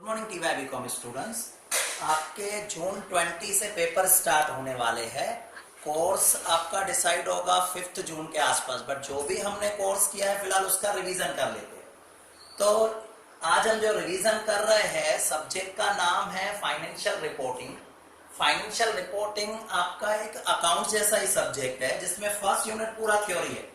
Morning TY BCom students, आपके जून 20 से paper start होने वाले हैं। कोर्स आपका डिसाइड होगा 5 जून के आसपास, बट जो भी हमने कोर्स किया है फिलहाल उसका रिवीजन कर लेते हैं। तो आज हम जो रिवीजन कर रहे हैं सब्जेक्ट का नाम है फाइनेंशियल रिपोर्टिंग। फाइनेंशियल रिपोर्टिंग आपका एक अकाउंट जैसा ही सब्जेक्ट है जिसमें फर्स्ट यूनिट पूरा थ्योरी है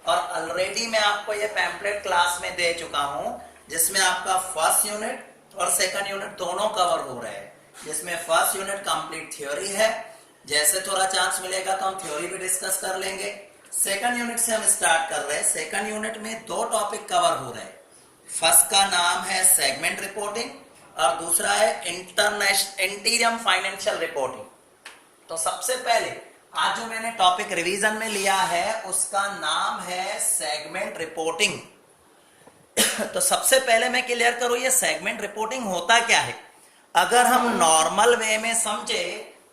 और ऑलरेडी मैं आपको ये पैम्पलेट क्लास में दे चुका हूं जिसमें आपका फर्स्ट यूनिट और सेकंड यूनिट दोनों कवर हो रहे हैं। जिसमें फर्स्ट यूनिट कंप्लीट थ्योरी है, जैसे थोड़ा चांस मिलेगा तो हम थ्योरी भी डिस्कस कर लेंगे। सेकंड यूनिट से हम स्टार्ट कर रहे हैं। सेकंड यूनिट में दो टॉपिक कवर हो रहे हैं। फर्स्ट का नाम है सेगमेंट रिपोर्टिंग और दूसरा है इंटीरियम फाइनेंशियल रिपोर्टिंग। तो सबसे पहले आज जो मैंने टॉपिक रिवीजन में लिया है उसका नाम है सेगमेंट रिपोर्टिंग। तो सबसे पहले मैं क्लियर करूं ये सेगमेंट रिपोर्टिंग होता क्या है। अगर हम नॉर्मल वे में समझे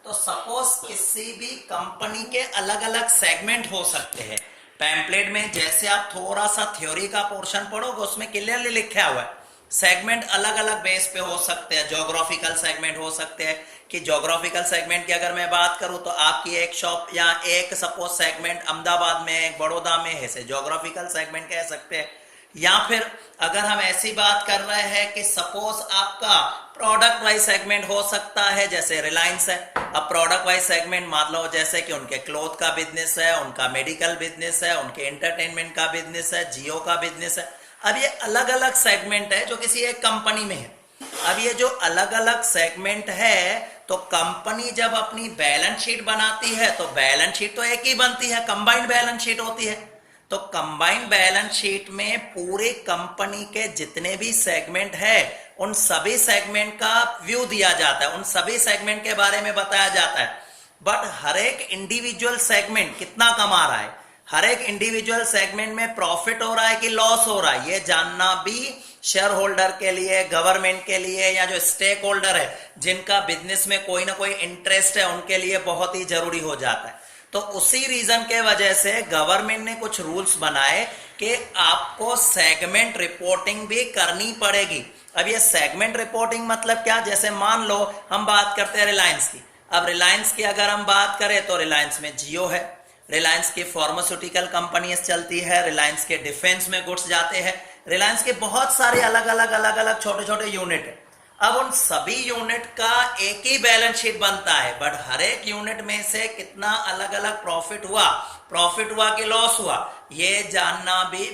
तो सपोज किसी भी कंपनी के अलग अलग सेगमेंट हो सकते हैं। पैम्पलेट में जैसे आप थोड़ा सा थ्योरी का पोर्शन पढ़ोगे उसमें क्लियरली लिखा हुआ है सेगमेंट अलग अलग बेस पे हो सकते हैं। ज्योग्राफिकल सेगमेंट हो सकते हैं कि ज्योग्राफिकल सेगमेंट की अगर मैं बात करूं तो आपकी एक शॉप या एक सपोज सेगमेंट अहमदाबाद में है, बड़ौदा में है, से ज्योग्राफिकल सेगमेंट कह सकते हैं। या फिर अगर हम ऐसी बात कर रहे हैं कि सपोज आपका प्रोडक्ट वाइज सेगमेंट हो सकता है, जैसे रिलायंस है। अब प्रोडक्ट वाइज सेगमेंट मान लो जैसे कि उनके क्लोथ का बिजनेस है, उनका मेडिकल बिजनेस है, उनके एंटरटेनमेंट का बिजनेस है, जियो का बिजनेस है। अब ये अलग अलग सेगमेंट है जो किसी एक कंपनी में है। अब ये जो अलग अलग सेगमेंट है तो कंपनी जब अपनी बैलेंस शीट बनाती है तो बैलेंस शीट तो एक ही बनती है, कंबाइंड बैलेंस शीट होती है। तो कंबाइंड बैलेंस शीट में पूरे कंपनी के जितने भी सेगमेंट है उन सभी सेगमेंट का व्यू दिया जाता है, उन सभी सेगमेंट के बारे में बताया जाता है। बट हर एक इंडिविजुअल सेगमेंट कितना कमा रहा है, हर एक इंडिविजुअल सेगमेंट में प्रॉफिट हो रहा है कि लॉस हो रहा है, ये जानना भी शेयर होल्डर के लिए, गवर्नमेंट के लिए या जो स्टेक होल्डर है जिनका बिजनेस में कोई ना कोई इंटरेस्ट है उनके लिए बहुत ही जरूरी हो जाता है। तो उसी रीजन के वजह से गवर्नमेंट ने कुछ रूल्स बनाए कि आपको सेगमेंट रिपोर्टिंग भी करनी पड़ेगी। अब ये सेगमेंट रिपोर्टिंग मतलब क्या, जैसे मान लो हम बात करते हैं रिलायंस की। अब रिलायंस की अगर हम बात करें तो रिलायंस में जियो है, रिलायंस की फार्मास्यूटिकल कंपनीज चलती है, रिलायंस के डिफेंस में गुड्स जाते हैं, रिलायंस के बहुत सारे अलग अलग छोटे छोटे यूनिट है। अब उन सभी यूनिट का एक ही बैलेंस शीट बनता है, बट हर एक यूनिट में से कितना अलग अलग प्रॉफिट हुआ कि लॉस हुआ, ये जानना भी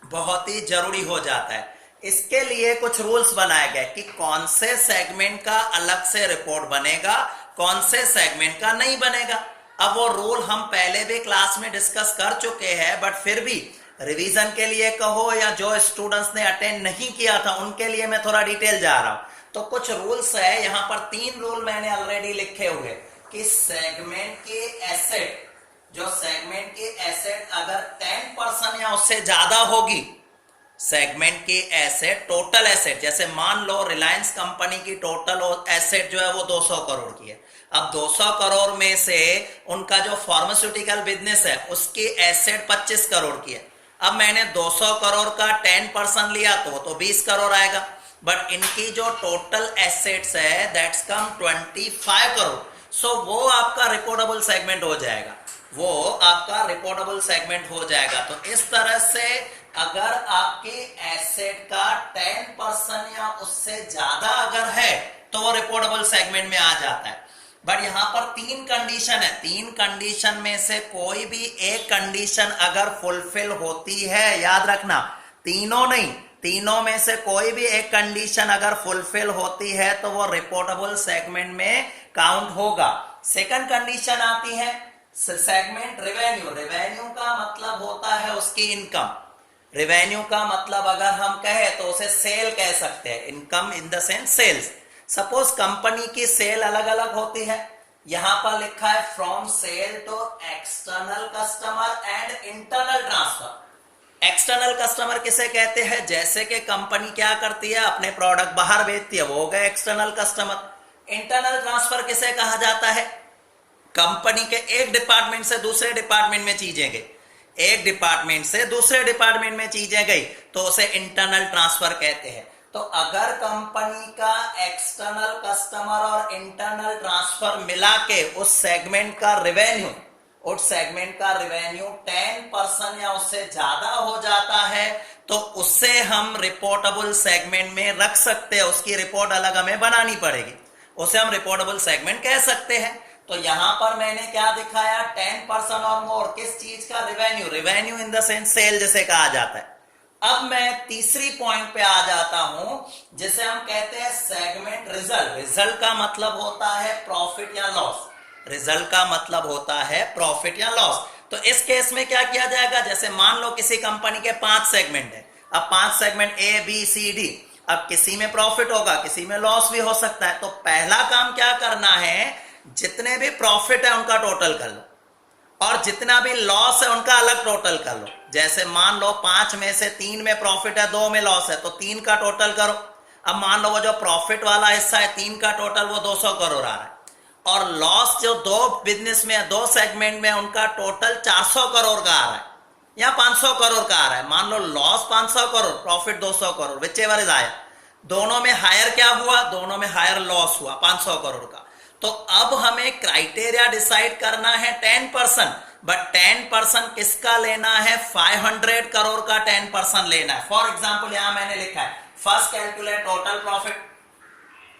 बहुत ही जरूरी हो जाता है। इसके लिए कुछ रूल्स बनाए गए कि कौन से सेगमेंट का अलग से रिपोर्ट बनेगा, कौन से सेगमेंट का नहीं बनेगा। अब वो रूल हम पहले भी क्लास में डिस्कस कर चुके हैं, बट फिर भी रिवीजन के लिए कहो या जो स्टूडेंट्स ने अटेंड नहीं किया था उनके लिए मैं थोड़ा डिटेल जा रहा हूं। तो कुछ रूल्स है, यहां पर 3 रूल मैंने ऑलरेडी लिखे हुए कि सेगमेंट के एसेट, जो सेगमेंट की एसेट अगर 10% या उससे ज्यादा होगी, सेगमेंट की एसेट, टोटल एसेट, जैसे मान लो रिलायंस कंपनी की टोटल एसेट जो है वो 200 करोड़ की है। अब 200 करोड़ में से उनका जो फार्मास्यूटिकल बिजनेस है उसकी एसेट 25 करोड़ की है। अब मैंने 200 करोड़ का 10% लिया तो वो तो 20 करोड़ आएगा, बट इनकी जो टोटल एसेट्स है दैट्स कम 25 करोड़। सो वो आपका रिपोर्टेबल सेगमेंट हो जाएगा, वो आपका रिपोर्टेबल सेगमेंट हो जाएगा। तो इस तरह से अगर आपकी एसेट का 10% या उससे ज्यादा अगर है तो वो रिपोर्टेबल सेगमेंट में आ जाता है। बट यहां पर 3 कंडीशन है, 3 कंडीशन में से कोई भी एक कंडीशन अगर फुलफिल होती है, याद रखना तीनों नहीं, तीनों में से कोई भी एक कंडीशन अगर फुलफिल होती है तो वो रिपोर्टेबल सेगमेंट में काउंट होगा। सेकंड कंडीशन आती है सेगमेंट रेवेन्यू। रेवेन्यू का मतलब होता है उसकी इनकम। रेवेन्यू का मतलब अगर हम कहें तो उसे सेल कह सकते हैं, income in the sense sales. Suppose company की सेल अलग अलग होती है, यहां पर लिखा है from sale to external customer and internal transfer. External customer किसे कहते हैं, जैसे कि कंपनी क्या करती है अपने प्रोडक्ट बाहर बेचती है, वो हो गए एक्सटर्नल कस्टमर। इंटरनल ट्रांसफर किसे कहा जाता है, कंपनी के एक डिपार्टमेंट से दूसरे डिपार्टमेंट में चीजें गई, एक डिपार्टमेंट से दूसरे डिपार्टमेंट में चीजें गई तो उसे इंटरनल ट्रांसफर कहते हैं। तो अगर कंपनी का एक्सटर्नल कस्टमर और इंटरनल ट्रांसफर मिला के उस सेगमेंट का रेवेन्यू 10% या उससे ज्यादा हो जाता है तो उससे हम रिपोर्टेबल सेगमेंट में रख सकते हैं। उसकी रिपोर्ट अलग हमें बनानी पड़ेगी, उसे हम रिपोर्टेबल सेगमेंट कह सकते हैं। तो यहां पर मैंने क्या दिखाया, 10% और मोर, किस चीज का, revenue in the sense sale जिसे कहा जाता है। अब मैं तीसरी पॉइंट पे आ जाता हूं जिसे हम कहते हैं सेगमेंट रिजल्ट। रिजल्ट का मतलब होता है प्रॉफिट या लॉस, रिजल्ट का मतलब होता है प्रॉफिट या लॉस। तो इस केस में क्या किया जाएगा, जैसे मान लो किसी कंपनी के 5 सेगमेंट है, अब 5 segment A B C D, अब किसी में प्रॉफिट होगा किसी में लॉस भी हो सकता है। तो पहला काम क्या करना है, जितने भी प्रॉफिट है उनका टोटल कर लो और जितना भी लॉस है उनका अलग टोटल कर लो। जैसे मान लो 5 में से 3 में प्रॉफिट है 2 में लॉस है तो 3 का टोटल करो। अब मान लो वो जो प्रॉफिट वाला हिस्सा है 3 का टोटल वो 200 करोड़ आ रहा है और लॉस जो 2 बिजनेस में है 2 सेगमेंट में उनका टोटल 400 करोड़ का आ रहा है या 500 करोड़ का आ रहा है। मान लो loss 500 crore, profit 200 crore, whichever is higher. दोनों में हायर क्या हुआ, दोनों में हायर लॉस हुआ 500 करोड़ का। तो अब हमें क्राइटेरिया डिसाइड करना है 10%, बट 10% किसका लेना है, 500 करोड़ का 10% लेना है। फॉर एग्जाम्पल यहां मैंने लिखा है first calculate total profit,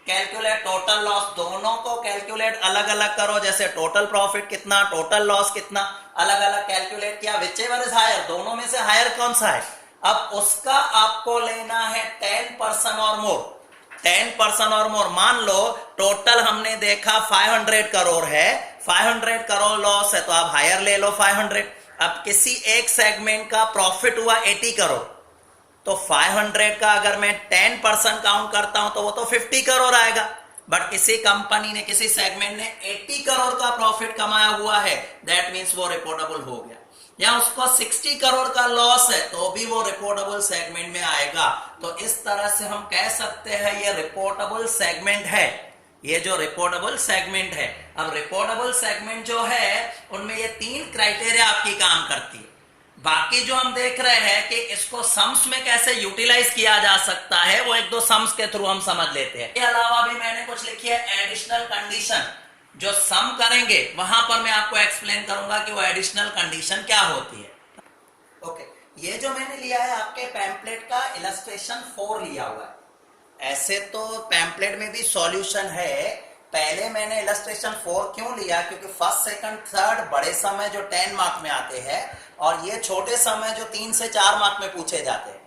calculate total loss, दोनों को कैलकुलेट अलग अलग करो। जैसे टोटल प्रॉफिट कितना, टोटल लॉस कितना, अलग अलग कैलकुलेट किया, विच एवर इज हायर, दोनों में से हायर कौन सा है। अब उसका आपको लेना है 10% और मोर, 10% और मोर। मान लो टोटल हमने देखा 500 करोड़ है, 500 करोड़ लॉस है तो आप हायर ले लो 500। अब किसी एक सेगमेंट का प्रॉफिट हुआ 80 करोड़ तो 500 का अगर मैं 10% काउंट करता हूं तो वो तो 50 करोड़ आएगा। बट किसी कंपनी ने, किसी सेगमेंट ने 80 करोड़ का प्रॉफिट कमाया हुआ है, दैट मींस वो रिपोर्टेबल हो गया। या उसको 60 करोड़ का लॉस है तो भी वो रिपोर्टेबल सेगमेंट में आएगा। तो इस तरह से हम कह सकते हैं ये रिपोर्टेबल सेगमेंट है, ये जो रिपोर्टेबल सेगमेंट है। अब रिपोर्टेबल सेगमेंट जो है उनमें ये 3 क्राइटेरिया आपकी काम करती है। बाकी जो हम देख रहे हैं कि इसको सम्स में कैसे यूटिलाइज किया जा सकता है वो 1-2 सम्स के थ्रू हम समझ लेते हैं। इसके अलावा भी मैंने कुछ लिखी है एडिशनल कंडीशन, जो सम करेंगे वहां पर मैं आपको एक्सप्लेन करूंगा कि वो एडिशनल कंडीशन क्या होती है। ओके, ये जो मैंने लिया है आपके पैम्पलेट का इलस्ट्रेशन 4 लिया हुआ है। ऐसे तो पैम्पलेट में भी सॉल्यूशन है, पहले मैंने इलस्ट्रेशन 4 क्यों लिया, क्योंकि फर्स्ट सेकंड थर्ड बड़े समय जो 10 मार्क में आते हैं और ये छोटे समय जो 3 से 4 मार्क में पूछे जाते हैं।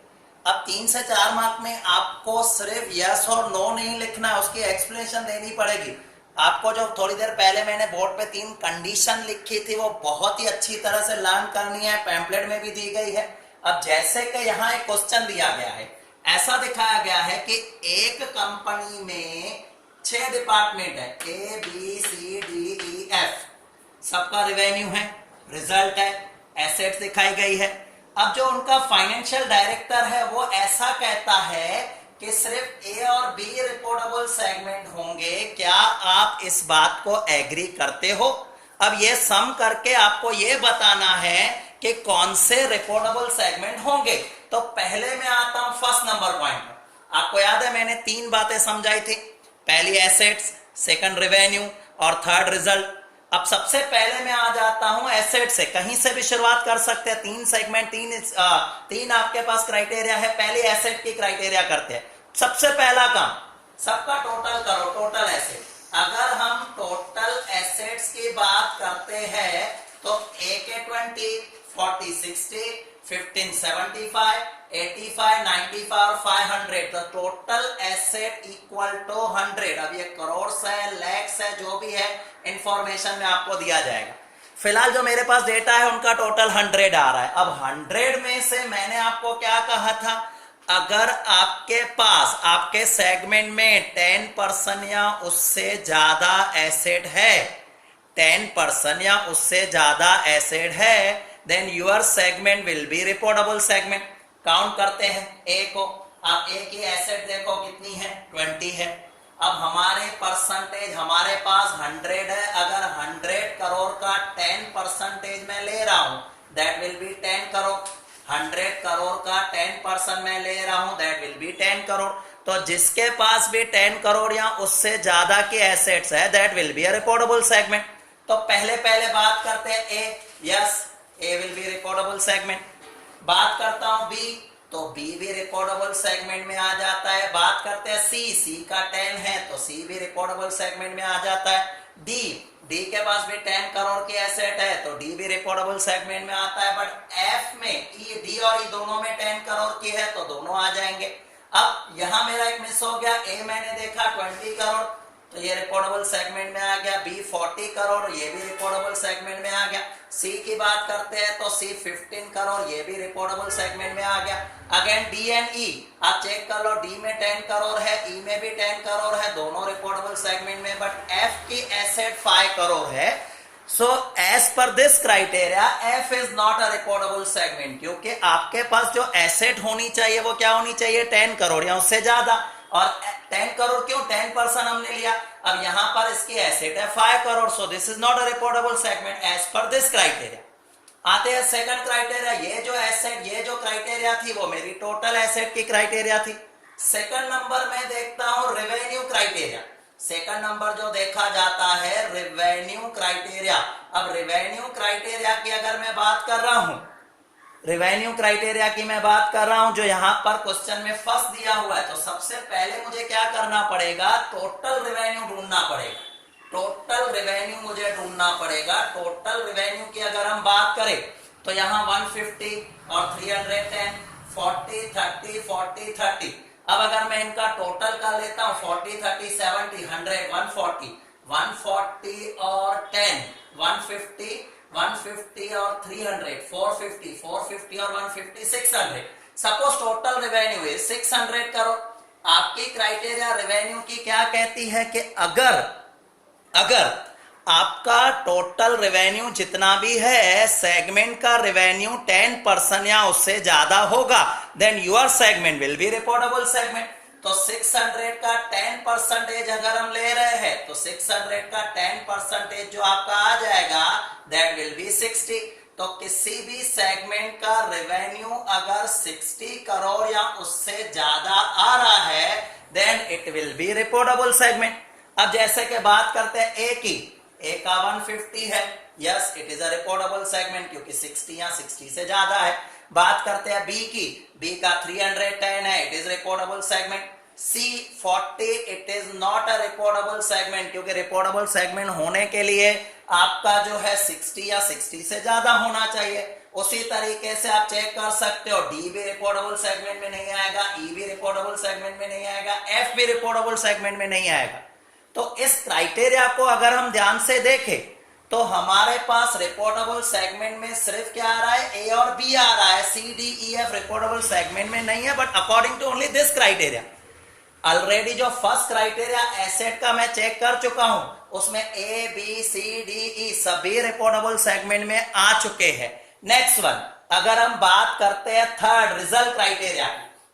अब 3 से 4 मार्क में आपको सिर्फ यस और नो नहीं लिखना है, उसकी एक्सप्लेनेशन देनी पड़ेगी। आपको जो थोड़ी देर पहले मैंने बोर्ड पे 3 कंडीशन लिखी थी वो बहुत ही अच्छी तरह से लर्न करनी है, पैम्पलेट में भी दी गई है। अब जैसे कि यहाँ एक क्वेश्चन दिया गया है, ऐसा दिखाया गया है कि एक कंपनी में 6 डिपार्टमेंट है, A B C D E F, सबका रेवेन्यू है, रिजल्ट है, एसेट्स दिखाई गई है। अब जो उनका फाइनेंशियल डायरेक्टर है वो ऐसा कहता है कि सिर्फ ए और बी रिपोर्टेबल सेगमेंट होंगे। क्या आप इस बात को एग्री करते हो? अब ये सम करके आपको ये बताना है कि कौन से रिपोर्टेबल सेगमेंट होंगे। तो पहले मैं आता हूं फर्स्ट नंबर पॉइंट पर। आपको याद है मैंने 3 बातें समझाई थी, पहली एसेट्स, सेकंड रेवेन्यू और थर्ड रिजल्ट। अब सबसे पहले मैं आ जाता हूं एसेट से, कहीं से भी शुरुआत कर सकते हैं। 3 सेगमेंट, 3 आपके पास क्राइटेरिया है, पहले एसेट की क्राइटेरिया करते हैं। सबसे पहला काम, सबका टोटल करो, टोटल एसेट। अगर हम टोटल एसेट्स की बात करते हैं तो ए के 20, 40, 60, 15, 75, 85, 95 और 500, तो टोटल एसेट इक्वल टू 100। अब ये करोड़ है, लैक्स है, जो भी है इंफॉर्मेशन में आपको दिया जाएगा। फिलहाल जो मेरे पास डेटा है उनका टोटल 100 आ रहा है। अब 100 में से मैंने आपको क्या कहा था, अगर आपके पास आपके सेगमेंट में 10% या उससे ज्यादा एसेट है, 10% या उससे ज्यादा एसेट है, then your segment will be reportable segment. Count करते हैं ए को। अब ए की एसेट देखो कितनी है, 20 है। अब हमारे परसेंटेज, हमारे पास 100 है। अगर 100 करोड़ का 10% मैं ले रहा हूं that will B 10 crore. 100 crore का 10% मैं ले रहा हूं दैट विल बी 10 करोड़। तो जिसके पास भी 10 करोड़ या उससे ज्यादा के एसेट्स है that will be a reportable segment. तो पहले बात करते हैं A, yes A will be reportable segment. बात करता हूं बी, तो बी भी रिपोर्टेबल सेगमेंट में आ जाता है। बात करते हैं सी का 10 है तो सी भी रिपोर्टेबल सेगमेंट में आ जाता है। डी के पास भी 10 करोड़ की एसेट है तो डी भी रिपोर्टेबल सेगमेंट में आता है। बट एफ में डी और ई दोनों में 10 करोड़ की है तो दोनों आ जाएंगे। अब यहां मेरा एक मिस हो गया, ए मैंने देखा 20 करोड़ तो ये रिपोर्टेबल सेगमेंट में आ गया। बी 40 करोड़ ये भी रिपोर्टेबल सेगमेंट में आ गया। सी की बात करते हैं तो सी 15 करोड़ ये भी रिपोर्टेबल सेगमेंट में आ गया। अगेन डी एंड ई आप चेक कर लो, डी में 10 करोड़ है, ई में भी 10 करोड़ है, दोनों रिपोर्टेबल सेगमेंट में। बट एफ की एसेट 5 करोड़ है, so as per this criteria F is not a reportable segment, क्योंकि आपके पास जो एसेट होनी चाहिए वो क्या होनी चाहिए, 10 करोड़ या उससे ज्यादा। और 10 करोड़ क्यों, 10% हमने लिया। अब यहां पर इसकी एसेट है 5 crore, so this is not a reportable segment as per this criteria. आते हैं सेकंड क्राइटेरिया। ये जो एसेट, ये जो क्राइटेरिया थी वो मेरी टोटल एसेट की क्राइटेरिया थी। सेकंड नंबर में देखता हूं रेवेन्यू क्राइटेरिया। सेकंड नंबर जो देखा जाता है रेवेन्यू क्राइटेरिया। अब रेवेन्यू क्राइटेरिया की अगर मैं बात कर रहा हूं, रेवेन्यू क्राइटेरिया की मैं बात कर रहा हूं जो यहां पर क्वेश्चन में फर्स्ट दिया हुआ है, तो सबसे पहले मुझे क्या करना पड़ेगा, टोटल रेवेन्यू ढूंढना पड़ेगा। टोटल रेवेन्यू मुझे ढूंढना पड़ेगा। टोटल रेवेन्यू की अगर हम बात करें तो यहां 150 और 310, 40 30 40 30। अब अगर मैं इनका टोटल कर लेता हूं 40 30 70 100 140, 140 और 10 150, 150 और 300 450, 450 और 150 600। सपोज टोटल रेवेन्यू है 600 करोड़। आपकी क्राइटेरिया रेवेन्यू की क्या कहती है कि अगर आपका टोटल रेवेन्यू जितना भी है सेगमेंट का रेवेन्यू 10% या उससे ज्यादा होगा then your segment will be reportable segment. तो 600 का 10% अगर हम ले रहे हैं तो 600 का 10% जो आपका आ जाएगा दैट विल बी 60। तो किसी भी सेगमेंट का रेवेन्यू अगर 60 करोड़ या उससे ज्यादा आ रहा है then it will be reportable segment. अब जैसे कि बात करते हैं ए की, ए का 150 है, yes it is a reportable segment क्योंकि 60 या 60 से ज्यादा है। बात करते हैं बी की, बी का 310 है, it is reportable segment. C 40 it is not a reportable segment क्योंकि रिपोर्टेबल सेगमेंट होने के लिए आपका जो है 60 या 60 से ज्यादा होना चाहिए। उसी तरीके से आप चेक कर सकते हो, डी भी रिपोर्टेबल सेगमेंट में नहीं आएगा, ई भी रिपोर्टेबल सेगमेंट में नहीं आएगा, एफ भी रिपोर्टेबल सेगमेंट में नहीं आएगा। तो इस क्राइटेरिया को अगर हम ध्यान से देखें तो हमारे पास रिपोर्टेबल सेगमेंट में सिर्फ क्या आ रहा है, ए और बी आ रहा है, C D E F reportable segment में नहीं है। But according to only this criteria, already जो फर्स्ट क्राइटेरिया एसेट का मैं चेक कर चुका हूं उसमें ए बी सी डी ई सभी रिपोर्टेबल सेगमेंट में आ चुके हैं। नेक्स्ट वन, अगर हम बात करते हैं थर्ड रिजल्ट क्राइटेरिया,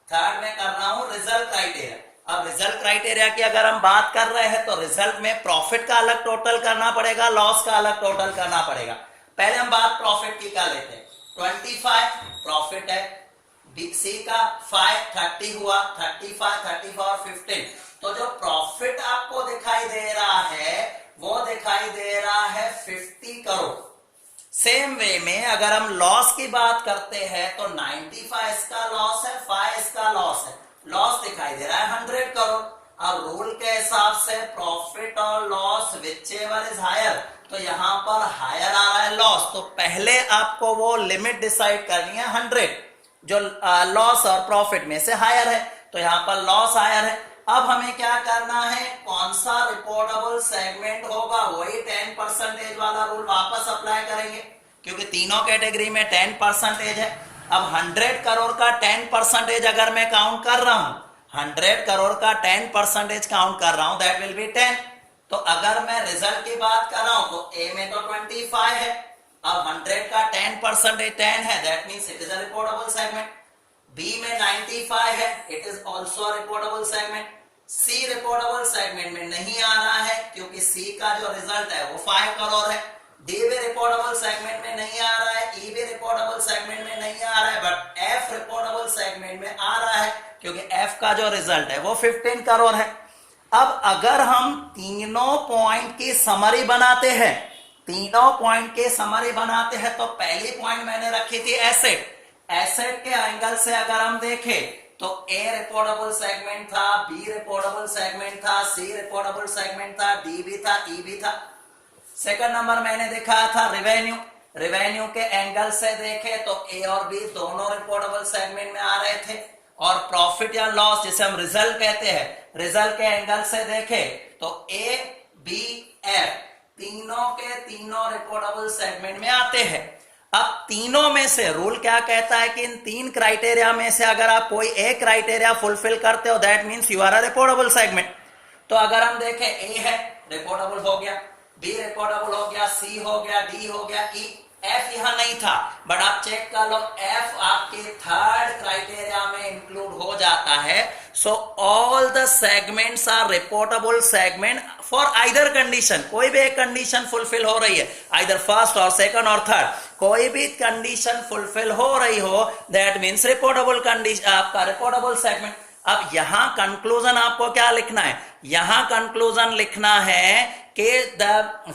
थर्ड में कर रहा हूं रिजल्ट क्राइटेरिया। अब रिजल्ट क्राइटेरिया की अगर हम बात कर रहे हैं तो रिजल्ट में प्रॉफिट का अलग टोटल करना पड़ेगा, लॉस का अलग टोटल करना पड़ेगा। पहले हम बात प्रॉफिट की कर लेते हैं। 25 प्रॉफिट है, सी का 5 30 हुआ, 35 34 और 15। तो जो प्रॉफिट आपको दिखाई दे रहा है वो दिखाई दे रहा है 50 करोड़। सेम वे में अगर हम लॉस की बात करते हैं तो 95 इसका लॉस है, 5 इसका लॉस है, लॉस दिखाई दे रहा है 100 करोड़। अब रूल के हिसाब से प्रॉफिट और लॉस विचएवर इज हायर, तो यहां पर हायर आ रहा है लॉस, तो पहले आपको वो लिमिट डिसाइड करनी है 100 जो लॉस और प्रॉफिट में से हायर है, तो यहां पर लॉस हायर है। अब हमें क्या करना है, कौन सा रिपोर्टेबल सेगमेंट होगा, वही 10% वाला रूल वापस अप्लाई करेंगे क्योंकि तीनों कैटेगरी में 10% है। अब 100 करोड़ का 10% अगर मैं काउंट कर रहा हूं, 100 करोड़ का 10% काउंट कर रहा हूं दैट विल बी 10। तो अगर मैं रिजल्ट की बात कर रहा हूं तो ए में तो 25 है, अब 100 का 10% 10 है that means it is a reportable segment. B में 95 है, it is also a reportable segment. C reportable segment में नहीं आ रहा है क्योंकि सी का जो रिजल्ट है वो 5 करोड़ है। डी भी रिपोर्टेबल सेगमेंट में नहीं आ रहा है, ई भी रिपोर्टेबल सेगमेंट में नहीं आ रहा है, बट एफ रिपोर्टेबल सेगमेंट में आ रहा है क्योंकि एफ का जो रिजल्ट है वो 15 करोड़ है। अब अगर हम तीनों पॉइंट की समरी बनाते हैं, तीनों पॉइंट की समरी बनाते हैं, तो पहली पॉइंट मैंने रखी थी एसेट। एसेट के एंगल से अगर हम देखें तो ए रिपोर्टेबल सेगमेंट था, बी रिपोर्टेबल सेगमेंट था, सी रिपोर्टेबल सेगमेंट था, डी भी था, ई भी था। सेकंड नंबर मैंने दिखाया था रेवेन्यू। रेवेन्यू के एंगल से देखे तो ए और बी दोनों रिपोर्टेबल सेगमेंट में आ रहे थे। और प्रॉफिट या लॉस जिसे हम रिजल्ट कहते हैं, रिजल्ट के एंगल से देखे तो ए बी एफ तीनों के तीनों रिपोर्टेबल सेगमेंट में आते हैं। अब तीनों में से रूल क्या कहता है कि इन तीन क्राइटेरिया में से अगर आप कोई एक क्राइटेरिया फुलफिल करते हो that means you are a reportable segment. तो अगर हम देखें ए है रिपोर्टेबल हो गया, बी रिपोर्टेबल हो गया, सी हो गया, डी हो गया, ई। एफ यहां नहीं था बट आप चेक कर लो एफ आपके थर्ड क्राइटेरिया में इंक्लूड हो जाता है। So all the segments are reportable segment for either condition. कोई भी एक कंडीशन फुलफिल हो रही है, आइदर फर्स्ट और सेकंड और थर्ड, कोई भी कंडीशन फुलफिल हो रही हो दैट मींस रिपोर्टेबल कंडीशन, आपका रिपोर्टेबल सेगमेंट। अब यहां कंक्लूजन आपको क्या लिखना है, यहां कंक्लूजन लिखना है कि the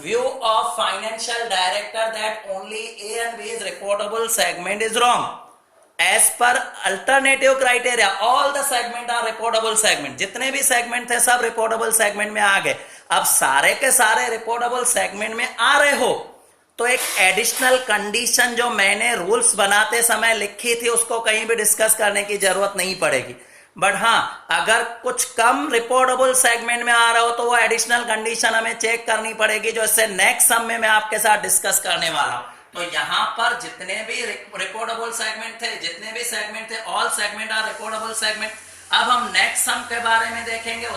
view of financial director that only A and B is reportable segment is wrong. As per alternative criteria all the segments are reportable segment. जितने भी सेगमेंट थे सब रिपोर्टेबल सेगमेंट में आ गए। अब सारे के सारे रिपोर्टेबल सेगमेंट में आ रहे हो तो एक एडिशनल कंडीशन जो मैंने रूल्स बनाते समय लिखी थी उसको कहीं भी डिस्कस करने की जरूरत नहीं पड़ेगी। बट हाँ, अगर कुछ कम रिपोर्टेबल सेगमेंट में आ रहा हो तो वो एडिशनल कंडीशन हमें चेक करनी पड़ेगी, जो इससे नेक्स्ट सम में मैं आपके साथ डिस्कस करने वाला हूं। तो यहां पर जितने भी रिपोर्टेबल सेगमेंट थे, जितने भी सेगमेंट थे, all segment are reportable segment. अब हम नेक्स्ट सम के बारे में देखेंगे।